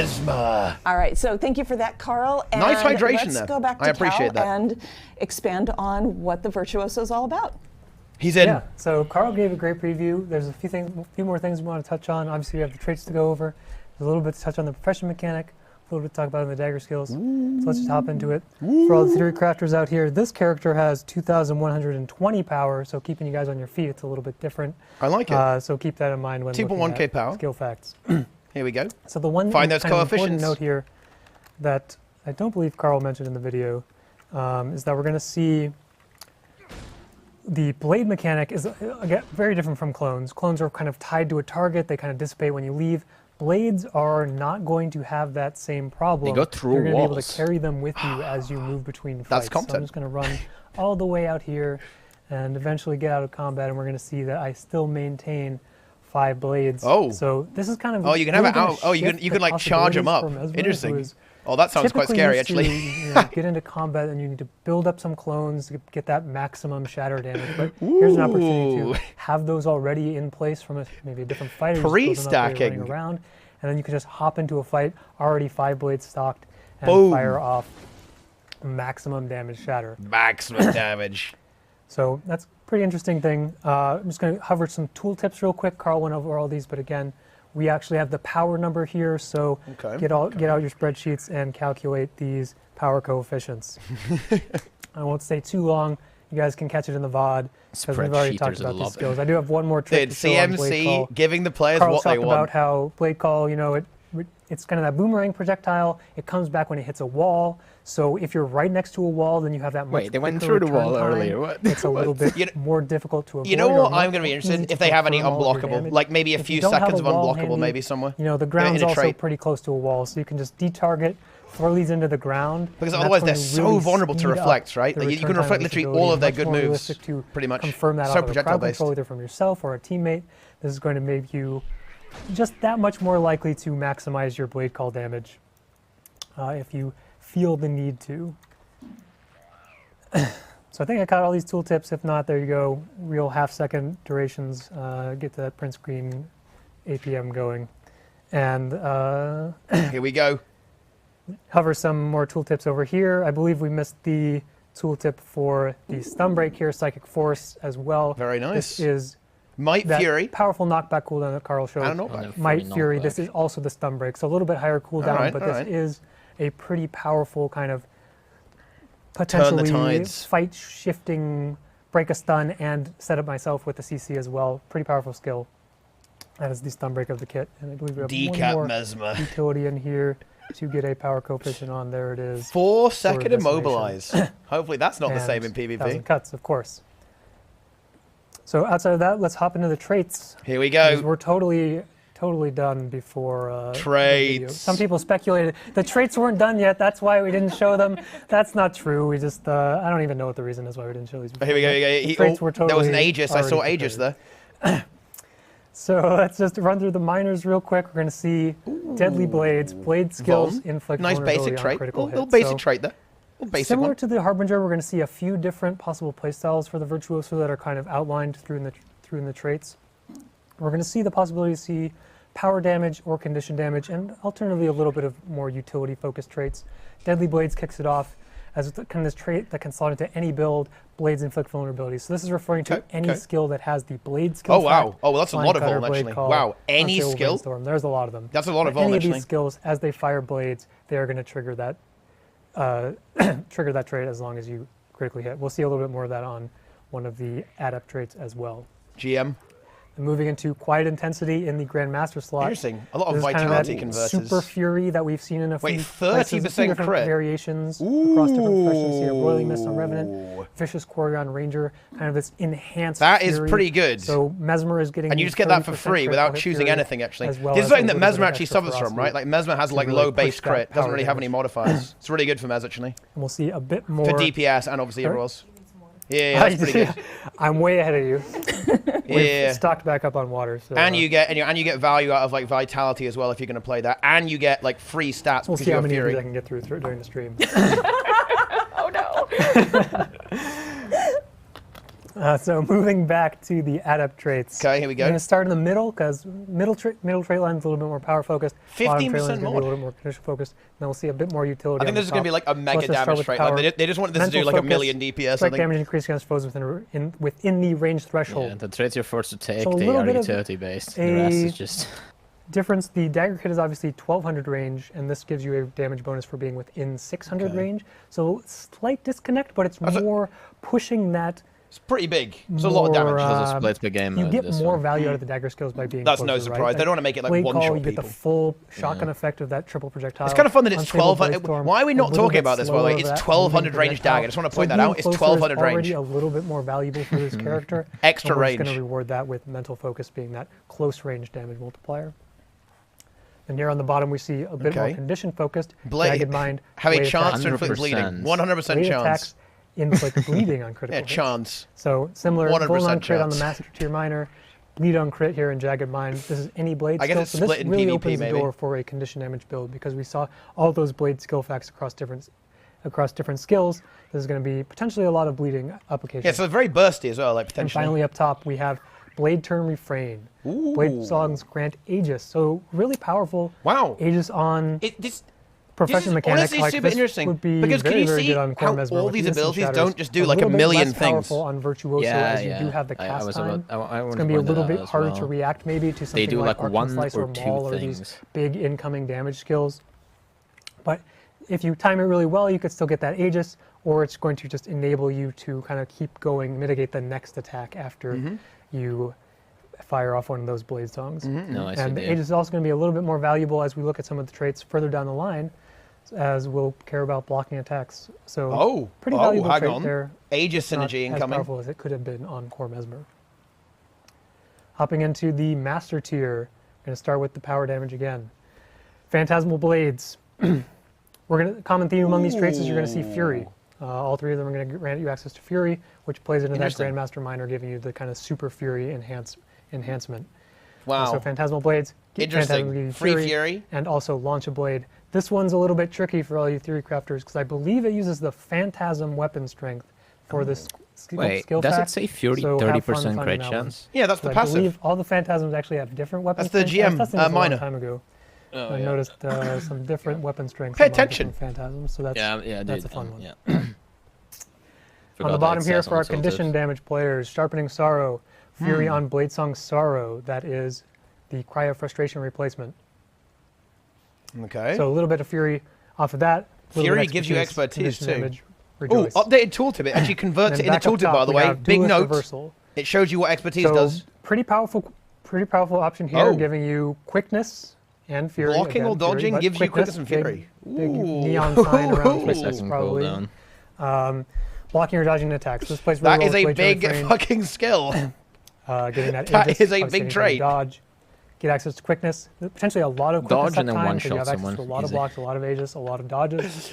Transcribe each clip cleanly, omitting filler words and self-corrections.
Mesmer. All right, so thank you for that, Carl. And Nice hydration let's there. go back to I appreciate Cal that. and expand on what the Virtuoso is all about. He's in. Yeah, so Carl gave a great preview. There's a few more things we want to touch on. Obviously, we have the traits to go over. There's a little bit to touch on the profession mechanic, a little bit to talk about in the dagger skills. So let's just hop into it. For all the theory crafters out here, this character has 2,120 power, so keeping you guys on your feet, it's a little bit different. I like it. So keep that in mind when looking 2.1k at power. skill facts. Here we go. So the one Find those kind of important coefficients. note here that I don't believe Carl mentioned in the video is that we're going to see the blade mechanic is again very different from clones. Clones are kind of tied to a target. They kind of dissipate when you leave. Blades are not going to have that same problem. They go through You're going to be able walls. to carry them with you as you move between fights. That's So content. I'm just going to run all the way out here and eventually get out of combat, and we're going to see that I still maintain 5 blades. Oh. So this is kind of Oh, you can have really it gonna out. Oh, you shift can the like charge them up. possibilities for Mesmer, who Interesting. is Oh, that sounds quite typically scary, used actually. to, get into combat, and you need to build up some clones to get that maximum shatter damage. But here's an opportunity Ooh. to have those already in place from maybe a different fighter. Just build them up while you're Pre-stacking. running around, and then you can just hop into a fight already 5 blades stocked and Boom. fire off maximum damage shatter. Maximum damage. So that's a pretty interesting thing. I'm just going to hover some tooltips real quick. Carl went over all these, but again, we actually have the power number here, so Okay. get out your spreadsheets and calculate these power coefficients. I won't stay too long. You guys can catch it in the VOD because we've already talked Spreadsheeters about love these it. skills. I do have one more trick Dude, to show on Blade Call. CMC giving the players Carl what they talked want. about how Blade Call, it's kind of that boomerang projectile. It comes back when it hits a wall. So if you're right next to a wall, then you have that much Wait, they went quicker through the return wall time. earlier, what? It's a little bit You know- more difficult to avoid. You know or what not I'm going to be interested easy in? to If they have any confirm all of your unblockable. damage. Like maybe a If few you don't have seconds a of wall unblockable handy, maybe somewhere. The ground's in a also trait. pretty close to a wall, so you can just detarget, throw these into the ground. Because and otherwise that's they're going to so really vulnerable to speed up reflects, right? the Like, you return can time reflect of this literally ability. all of their Much good more moves, realistic to pretty much. confirm that So out of the projectile crowd based. control, either from yourself or a teammate. This is going to make you just that much more likely to maximize your blade call damage if you feel the need to. So I think I caught all these tooltips. If not, there you go. Real half-second durations. Get that print screen APM going. And Here we go. hover some more tooltips over here. I believe we missed the tooltip for the stun break here, Psychic Force as well. Very nice. This is Might that Fury. powerful knockback cooldown that Carl showed. I don't know about it. Might Fully Fury, knockback. this is also the stun break. So a little bit higher cooldown, Alright, but alright. this is a pretty powerful kind of potentially tides. fight shifting, break a stun and set up myself with the CC as well. Pretty powerful skill. That is the stun break of the kit. And I believe we have Decap one more Mesmer. utility in here to get a power coefficient on. There it is. 4-second Sword of immobilize. Hopefully that's not the And same in 1,000 PvP. cuts, of course. So outside of that, let's hop into the traits. Here we Because go. we're totally done before the video. Traits. Some people speculated the traits weren't done yet. That's why we didn't show them. That's not true. We just I don't even know what the reason is why we didn't show these. Before. Here we go. but Here we the go. traits were There was an totally Aegis. I saw already Aegis prepared. there. So let's just run through the minors real quick. We're going to see Deadly Blades, blade skills, Vuln. inflict Nice vulnerability basic on trait. critical Little hits. basic So trait there. Little basic similar one. to the Harbinger, we're going to see a few different possible playstyles for the Virtuoso that are kind of outlined through in the traits. We're going to see the possibility to see power damage or condition damage, and alternatively a little bit of more utility-focused traits. Deadly Blades kicks it off as kind of this trait that can slot into any build. Blades inflict vulnerability. So this is referring to Okay, any okay. skill that has the blade skill. Oh, wow. fact, Oh, well, that's a Line lot of Cutter, vuln, Blade actually. Call, Wow. Any Unstable skill? Brainstorm. There's a lot of them. That's a lot of But vuln, any of actually. these skills, as they fire blades, they are going to trigger that trigger that trait as long as you critically hit. We'll see a little bit more of that on one of the adept traits as well. GM. And moving into Quiet Intensity in the Grandmaster slot. Interesting. A lot of This is kind vitality that converters. Super Fury that we've seen in a Wait, few 30% places, a few different crit? variations across different professions here. Roiling Mist on Ooh. Revenant, Vicious Quarry on Ranger, kind of this enhanced That is fury. pretty good. So Mesmer is getting And you the just get that for 30% free critical without hit choosing fury, anything, actually. as well This is as something a that little bit Mesmer of actually extra suffers from, ferocity right? Like, Mesmer has, to like, really low base push that crit. Doesn't power really have any damage. modifiers. It's really good for Mez, actually. And we'll see a bit more. For DPS and obviously Sorry? everyone else. Yeah, that's pretty good. I'm way ahead of you. We've Yeah. stocked back up on water. So, And you get value out of like vitality as well if you're going to play that, and you get like free stats we'll because see you how have many of Fury. these I can get through during the stream. Oh no. So moving back to the adept traits. Okay, here we I'm go. going to start in the middle because middle trait line is a little bit more power focused. 15% Bottom trait line is going to be a more. little bit more condition focused. And then we'll see a bit more utility. I think on this is the going to be top. like a mega Let's just start damage with trait. power. Like, they just wanted this to do Mental like a focus, million DPS. I strike think. damage increase against foes within the range threshold. Yeah, the traits you're forced to take, So a they little are bit of utility based. The rest a is just... difference, the dagger kit is obviously 1200 range, and this gives you a damage bonus for being within 600 Okay. range. So slight disconnect, but it's more pushing that. It's pretty big. It's a lot of damage. There's a split per game. You get this more one. value out of the dagger skills by being That's closer, no right? surprise. They don't want to make it like Blade one call, shot you get the people. full shotgun effect of that triple projectile. It's kind of fun that it's Unstable 1200. blade storm, Why are we a not little talking bit about this, by the slower way? of It's that 1200 moving range projectile. dagger. I just want to So point that being out. It's closer is 1200 range. already a little bit more valuable for this character. Extra and we're just going range. to reward that with mental focus being that close range damage multiplier. And here on the bottom we see a bit more Okay. condition focused. Blade. Jagged Mind. Have a blade chance attacks, to inflict bleeding. 100%. 100% blade chance. attacks inflict bleeding on critical Yeah, hits. chance. So similar 100% Golden on crit on the chance. Master Tier Minor, bleed on crit here in Jagged Mind. This is any blade I guess skill. it's So this split in really PvP opens the maybe. door for a condition damage build because we saw all those blade skill facts across different skills. This is going to be potentially a lot of bleeding application. Yeah, so very bursty as well, like And potentially. finally up top we have Blade Turn Refrain. Blade Ooh. songs grant Aegis. So really powerful Wow. Aegis on This profession is mechanics. honestly Like super this interesting, would be because can very, you very see good on Core how Mesmer all with these instant abilities shatters. don't just do A like a little bit million less things? powerful on Virtuoso as you do have the I cast was time. about, I It's wanted going to be a point little that bit out as harder well. to react maybe to something do, like, Arc and one Slice or or two Maul or these things. big incoming damage skills. But if you time it really well, you could still get that Aegis, or it's going to just enable you to kind of keep going, mitigate the next attack after you fire off one of those blade songs. No, I see. And the Aegis is also going to be a little bit more valuable as we look at some of the traits further down the line, as we'll care about blocking attacks. So pretty valuable hang trait on. there. Aegis Not synergy as incoming. powerful as it could have been on Core Mesmer. Hopping into the Master Tier, going to start with the power damage again. Phantasmal Blades. Common theme among these traits is you're going to see Fury. All three of them are going to grant you access to Fury, which plays into that Interesting. Grandmaster Minor, giving you the kind of Super Fury enhancement. Wow. So Phantasmal Blades, Interesting. Phantasmal give you Free Fury. and also launch a blade. This one's a little bit tricky for all you theory crafters because I believe it uses the Phantasm weapon strength for this Wait, skill does fact. it say Fury So have fun 30% finding crit that one. chance? Yeah, that's the I passive. believe all the Phantasms actually have different weapon That's the strengths. GM, I was testing this a minor. long time ago. Oh, I yeah. noticed some different weapon strengths Pay among attention. different Phantasms, so that's, Yeah, that's dude, a fun one. Yeah. On Forgot the that bottom it here says for our on tooltips. condition damage players, Sharpening Sorrow, Fury on Bladesong Sorrow. That is the Cry of Frustration replacement. Okay. So a little bit of Fury off of that. little Fury bit gives you expertise condition too. damage, Ooh, rejoice. updated tooltip. It actually converts And it in the back up tooltip, top, by the we way. have Big Duelist note. Reversal. It shows you what expertise So does. pretty powerful option here, Oh. giving you quickness and Fury. Blocking or again, Fury, dodging but gives you quickness and big- Fury. Big Ooh. neon sign around quickness, Second probably. cooldown. Blocking or dodging attacks. This plays really That well is with a Blade big Turn Refrain, fucking skill. getting that that Aegis, is a obviously big anytime you trait. Dodge. Get access to quickness. Potentially a lot of quickness Dodge and then uptime, 'cause one-shot you have access someone. to a lot of Easy. blocks, a lot of Aegis, a lot of dodges.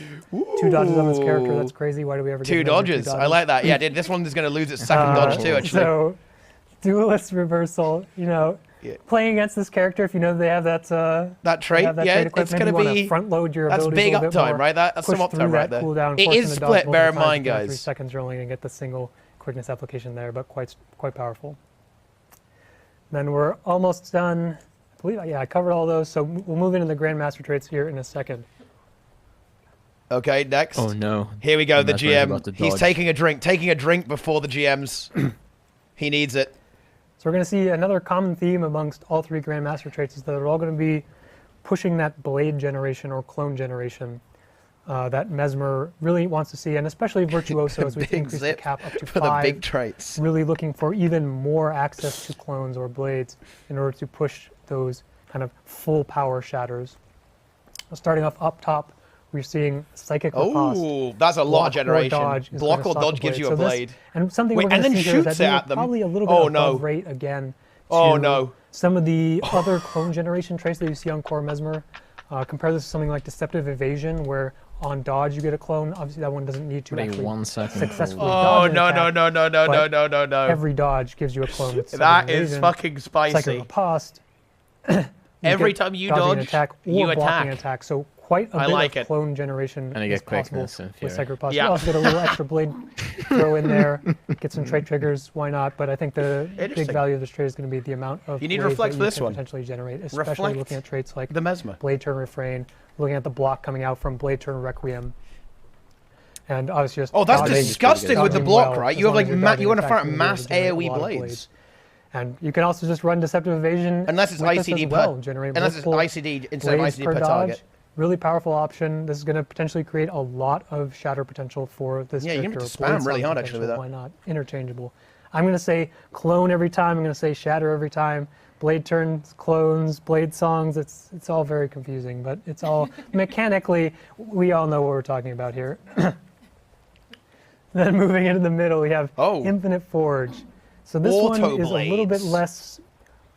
2 dodges on this character. That's crazy. Why do we ever get Two more than dodges. I like that. Yeah, dude, this one is going to lose its second dodge too, actually. So, Duelist Reversal. Yeah. Playing against this character, if you know they have that That trait, have that yeah, trait it's equipment, going you to wanna be. front load your That's abilities big a little bit uptime, more, right? That's push some through uptime right that there. cooldown, It forcing is the dodge split, multiple bear in times mind, within 3 guys. seconds. You're only going to get the single quickness application there, but quite powerful. Then we're almost done. I believe, yeah, I covered all those, so we'll move into the Grandmaster traits here in a second. Okay, next. Oh no. Here we go, the Mesmer is about GM. to He's dodge. taking a drink before the GM's. He needs it. So we're going to see another common theme amongst all 3 Grandmaster traits is that they're all going to be pushing that blade generation or clone generation that Mesmer really wants to see, and especially Virtuoso as we Big increase the zip cap up to for 5. the big traits. Really looking for even more access to clones or blades in order to push those kind of full power shatters. Starting up top, we're seeing Psychic Riposte. Oh, that's a lot Block of generation. Or dodge is Block gonna or stock a dodge gives blade. you So a this- blade. and something Wait, we're going and to then see here is shoots that it these at are them. probably a little bit Oh, above no. rate again. Oh, to no. Some of the other clone generation traits that you see on Core Mesmer. Compare this to something like Deceptive Evasion, where on dodge you get a clone. Obviously, that one doesn't need to Wait, actually 1 second. successfully cooldown. Oh, dodge an no, attack, no, no, no, no, but no, no, no, no. Every dodge gives you a clone. With That Deceptive is Evasion, fucking Psychic spicy. Riposte. Every get time you dodging an dodge, attack or you blocking attack. an attack. So quite a I bit like of it. clone generation And you is get possible quickness and with fury. Sacred Posture. Yeah. You also get a little extra blade throw in there, get some trait triggers, why not? But I think the big Interesting. value of this trait is going to be the amount of You need blades reflect that for you this can one. potentially generate, especially Reflect looking at traits like The Mesmer. Blade Turn Refrain, looking at the block coming out from Blade Turn Requiem. And obviously just Oh, that's dodging- disgusting with the dodging block, well, right? as You have long as like you're you dodging want to attacks, fire you'll be able mass to generate a AoE lot of blades. blades. And you can also just run Deceptive Evasion Unless it's with this ICD as per, well, generate unless it's multiple ICD instead of blades ICD per target. dodge. Really powerful option. This is going to potentially create a lot of shatter potential for this Yeah, you're gonna character. have to spam Blade really song hard, actually, with potential, that. Why not? Interchangeable. I'm going to say clone every time. I'm going to say shatter every time. Blade turns, clones, blade songs. It's all very confusing, but it's all mechanically. We all know what we're talking about here. Then moving into the middle, we have Infinite Forge. So this one is a little bit less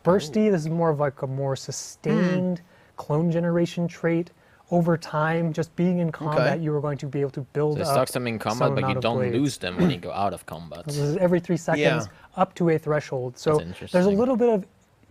bursty. This is more of like a more sustained clone generation trait. Over time, just being in combat, you are going to be able to build So it up sucks them in some combat, but you amount of don't blades. lose them when you go out of combat. This is every 3 seconds up to a threshold. So That's there's a interesting. little bit of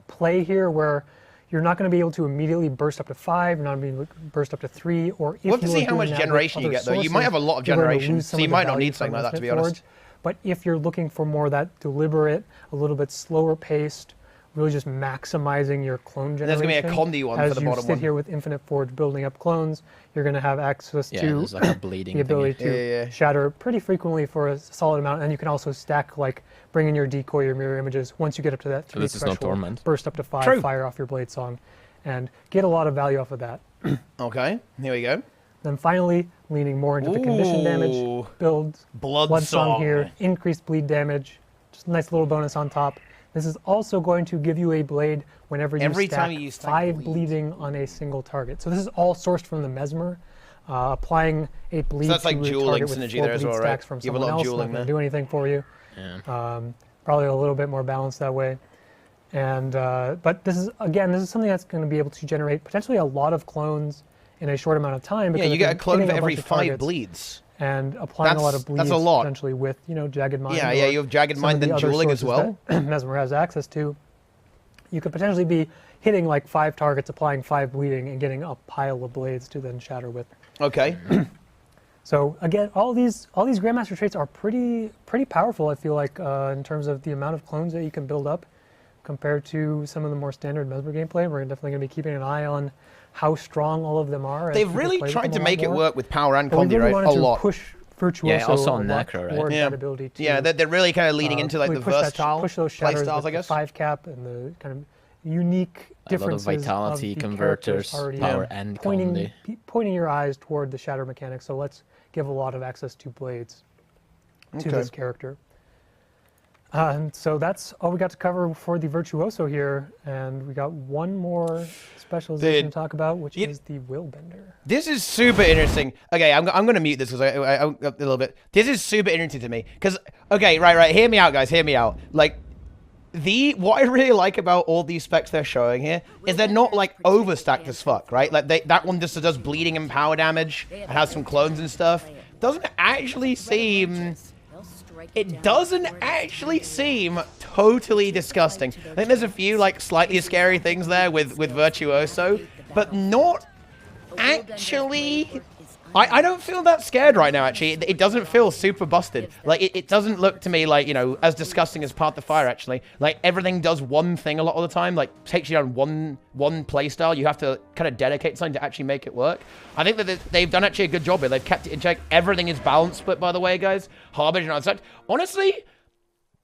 play here where you're not going to be able to immediately burst up to 5, you're not going to be able to burst up to 3, or if We'll have to you see are how doing much that with generation you other get, though. You sources, might have a lot of you're going to generation, lose some so you of the might not value need something from like that, to be Infinite honest. Forge. But if you're looking for more that deliberate, a little bit slower paced, really just maximizing your clone generation. There's going to be a Condi one as for the you bottom sit one. here with Infinite Forge building up clones, you're going to have access Yeah, to there's like a bleeding the ability thingy. to shatter pretty frequently for a solid amount, and you can also stack, like, bring in your decoy, your mirror images. Once you get up to that 3 this is no threshold, torment. burst up to 5, True. fire off your blade song, and get a lot of value off of that. Okay, here we go. Then finally, leaning more into the condition damage builds. Blood Song. Here, increased bleed damage, just a nice little bonus on top. This is also going to give you a blade whenever you Every stack time you stack 5 bleed. bleeding on a single target. So this is all sourced from the Mesmer. Applying a bleed that's like to a dueling target with synergy 4 there as bleed well, right? stacks from You have a someone lot of else, not dueling going to there. do anything for you. Yeah. Probably a little bit more balanced that way. And but this is something that's going to be able to generate potentially a lot of clones in a short amount of time. Yeah, because you if get a you're clone for hitting every bunch of 5 targets bleeds. and applying a lot of bleeds That's a lot. potentially with, Jagged Mind. Yeah, or you have Jagged some Mind, of the then other dueling as sources well. that Mesmer has access to. You could potentially be hitting like 5 targets, applying 5 bleeding, and getting a pile of blades to then shatter with. Okay. So again, all these Grandmaster traits are pretty powerful. I feel like in terms of the amount of clones that you can build up, compared to some of the more standard Mesmer gameplay. We're definitely going to be keeping an eye on how strong all of them are. as They've people really play with tried them to a lot make it more. work with power and But we Condi, really right? wanted A to lot. push Virtuoso Yeah, also on a lot Necro, right? toward Yeah. that ability to Yeah, they're really kind of leading into like really the push that- versatile push those play shatters styles, with I guess. the 5 cap and the kind of unique A lot of differences vitality, the converters, characters already power have, and pointing Condi. pointing your eyes toward the shatter mechanic. So let's give a lot of access to blades to Okay. this character. And so that's all we got to cover for the Virtuoso here, and we got one more specialization to talk about, which is the Willbender. This is super interesting. Okay, I'm going to mute this because I a little bit. This is super interesting to me because right. Hear me out, guys. Hear me out. Like what I really like about all these specs they're showing here is they're not like overstacked as fuck, right? Like that one just does bleeding and power damage and has some clones and stuff. Doesn't actually seem. It doesn't actually seem totally disgusting. I think there's a few like slightly scary things there with Virtuoso, but not actually. I don't feel that scared right now, actually. It doesn't feel super busted. Like, it doesn't look to me like, as disgusting as Path to Fire, actually. Like, everything does one thing a lot of the time. Like, takes you down one playstyle. You have to kind of dedicate something to actually make it work. I think that they've done actually a good job here. They've kept it in check. Everything is balance split, by the way, guys. Harbinger and such. Honestly,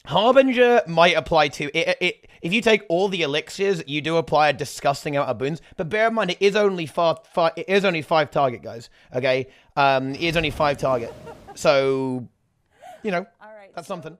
Harbinger might apply to it. If you take all the elixirs, you do apply a disgusting amount of boons. But bear in mind, it is only 5 target, guys. Okay, it is only 5 target. So, All right, that's so something.